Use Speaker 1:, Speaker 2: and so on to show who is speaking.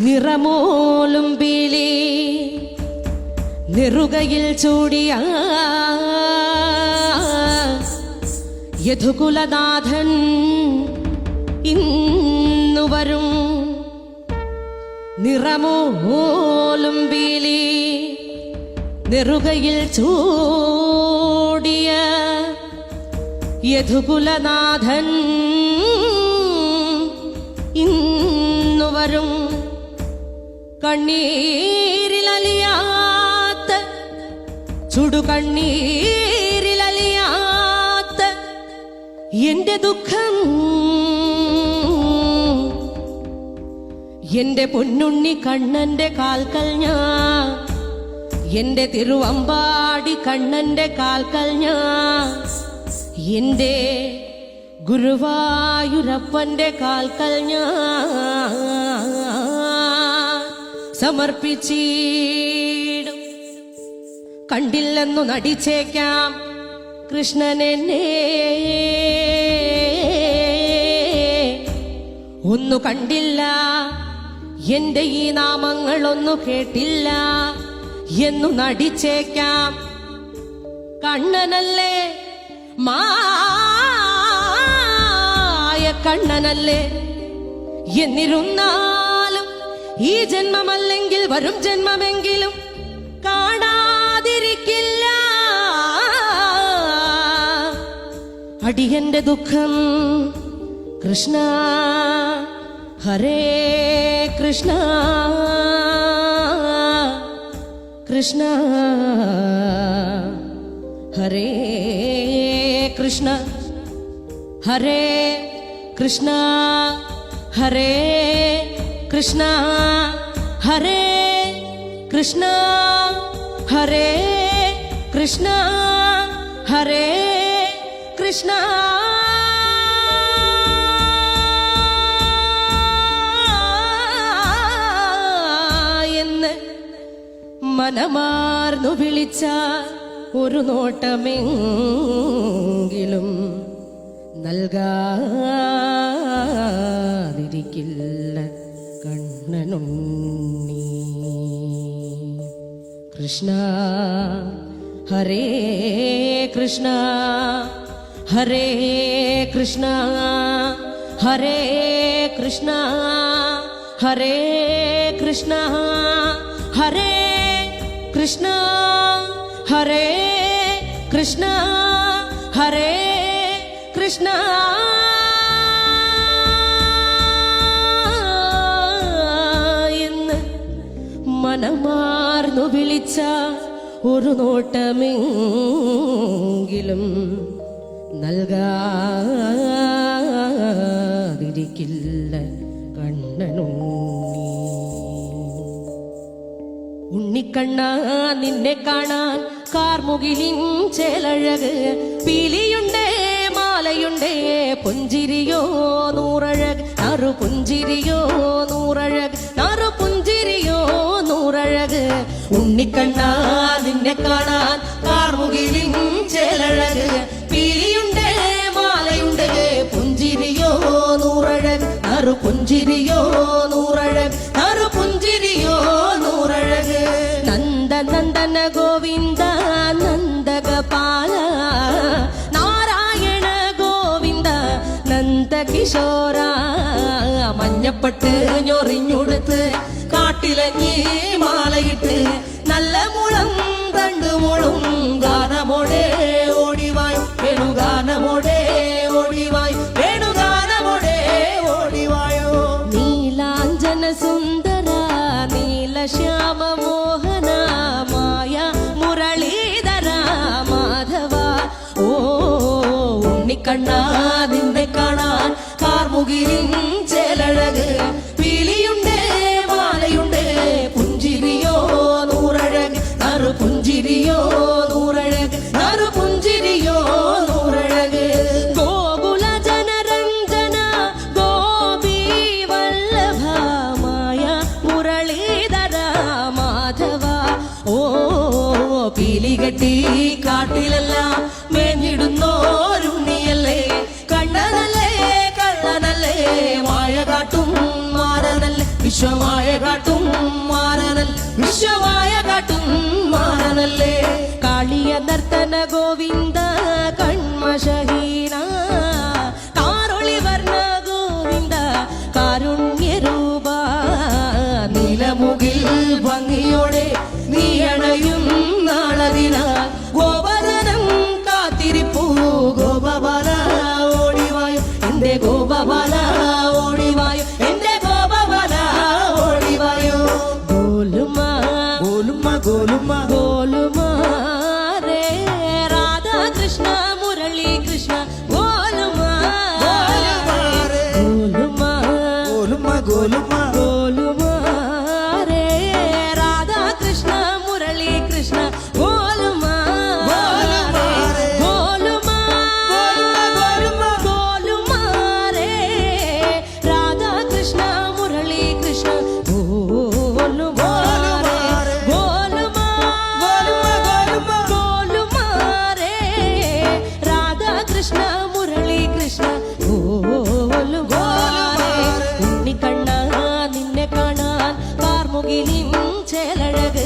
Speaker 1: നിറമോലും പീലി നെറുകയിൽ ചൂടിയ യദുകുലനാഥൻ ഇന്നു വരും. നിറമോലും പീലി നെറുകയിൽ ചൂടിയ യദുകുലനാഥൻ ഇന്നു വരും. കണ്ണീരിലലിയാത്ത ചുടുകണ്ണീരിലലിയാത്ത എന്റെ ദുഃഖം എന്റെ പൊന്നുണ്ണി കണ്ണന്റെ കാൽക്കൽ ഞാൻ, എന്റെ തിരുവമ്പാടി കണ്ണന്റെ കാൽക്കൽ ഞാൻ, എന്റെ ഗുരുവായൂരപ്പന്റെ കാൽക്കൽ ഞാൻ സമർപ്പിച്ചിടും. കണ്ടില്ലെന്നു നടിച്ചേക്കാം കൃഷ്ണനെന്നെ, ഒന്നു കണ്ടില്ല എന്റെ ഈ നാമങ്ങളൊന്നു കേട്ടില്ല എന്നു നടിച്ചേക്കാം. കണ്ണനല്ലേ മായ കണ്ണനല്ലേ, എന്നിരുന്നാലും ഈ ജന്മമല്ലെങ്കിൽ വരും ജന്മമെങ്കിലും കാണാതിരിക്കില്ല അടിയന്റെ ദുഃഖം. കൃഷ്ണ ഹരേ കൃഷ്ണ കൃഷ്ണ ഹരേ കൃഷ്ണ ഹരേ കൃഷ്ണ ഹരേ കൃഷ്ണ ഹരേ കൃഷ്ണ ഹരേ കൃഷ്ണ ഹരേ കൃഷ്ണ. എന്ന് മനമാർന്നു വിളിച്ച ഒരു നോട്ടമെങ്കിലും നൽകാതിരിക്കില്ല കണ്ണനുണ്ണി. കൃഷ്ണ ഹരേ കൃഷ്ണ ഹരേ കൃഷ്ണ ഹരേ കൃഷ്ണ ഹരേ കൃഷ്ണ ഹരേ കൃഷ്ണ ഹരേ കൃഷ്ണ ഹരേ കൃഷ്ണ. എന്ന് മനമാർന്നു വിളിച്ച ഒരു നോട്ടമെങ്കിലും നൽകാതിരിക്കില്ല കണ്ണനുണ്ണി. ഉണ്ണിക്കണ്ണ നിന്നെ കാണാൻ കാർമുകിലിൻ ചേലഴക്, പീലിയുണ്ടേ മാലയുണ്ടേ പുഞ്ചിരിയോ നൂറഴക്, നറു പുഞ്ചിരിയോ നൂറഴക്, നറു പുഞ്ചിരിയോ നൂറഴക്. ഉണ്ണിക്കണ്ണ നിന്നെ കാണാൻ കാർമുകിലിൻ ചേലഴക്, പീലിയുണ്ടേ മാലയുണ്ടേ പുഞ്ചിരിയോ നൂറഴക്, നറു പുഞ്ചിരിയോ നൂറഴക്, നറു പുഞ്ചിരിയോ നൂറഴക്. നന്ദനന്ദന ഗോവിന്ദ നന്ദഗപാല നാരായണ ഗോവിന്ദ നന്ദകിശോര. മഞ്ഞപ്പട്ട് ഞൊറിഞ്ഞുടുത്ത് കാട്ടിലഞ്ഞി മാലയിട്ട് നല്ല മുളം തണ്ടുമുളും ഗാനമോടെ ഓടിവായ് വേണുഗാനമോടെ ഓടിവായ് വേണുഗാനമോടെ ഓടിവായോ. നീലാഞ്ജന സുന്ദര നീലശ്യാമ മോഹന മായ മുരളീധര മാധവ. ഓ ഉണ്ണിക്കണ്ണ നിന്നെ കാണാൻ കാർമുകിലിൻ ചേലഴക്, പീലിയുണ്ടേ മാലയുണ്ടേ പുഞ്ചിരിയോ നൂറഴക്, നറു പുഞ്ചിരിയോ നൂറഴക്, നറു പുഞ്ചിരിയോ നൂറഴക്. ഗോകുല ജനരഞ്ജന ഗോപി വല്ലഭ മായ മുരളീധര മാധവ. ഓ പീലികെട്ടി കാട്ടിലെല്ലാം മേഞ്ഞിടുന്നോരുണ്ണിയല്ലേ, കണ്ണനല്ലേ കള്ളനല്ലേ മായ കാട്ടും മാറനല്ലേ. വിശ്വമായ കാട്ടും മാറനൽ വിശ്വമായ കാട്ടും മാറനല്ലേ കാളിയ നർത്തന ഗോവിന്ദ കൺമഷഹീന കാരൊളി വർണ്ണ ഗോവിന്ദ കാരുണ്യരൂപ നീലമുകിൽ ഭംഗിയോടെ നീ അണയും നാളതിനാൽ ഗോപദനം കാത്തിരിപ്പൂ ഗോപബാല ഓടിവായോ എന്റെ ഗോപബാല ഓടിവായോ എന്റെ ഗോപബാല ഓടിവായോ ഗോലുമ
Speaker 2: ഗോലുമ്മ ഗോലുമ്മ
Speaker 1: ഗോലുമ രേ രാധാ കൃഷ്ണ മുരളി കൃഷ്ണ ഗോലുമ ഗോലുമ
Speaker 2: ഗോലുമ്മ ഗോലുമ്മ
Speaker 1: ഗോലുമ രേ രാധാ കൃഷ്ണ മുരളി കൃഷ്ണ ഗോലുമ ഗോലുമ ഗോലുമ രേ രാധാ കൃഷ്ണ മുരളി കൃഷ്ണ ഗോലുമ ഗോലുമ ഗോലുമ രേ രാധാ കൃഷ്ണ മുരളി കൃഷ്ണ ഗോലുമ ഉണ്ണിക്കണ്ണ നിന്നെ കാണാൻ കാർമുകിലിൻ ചേലഴക്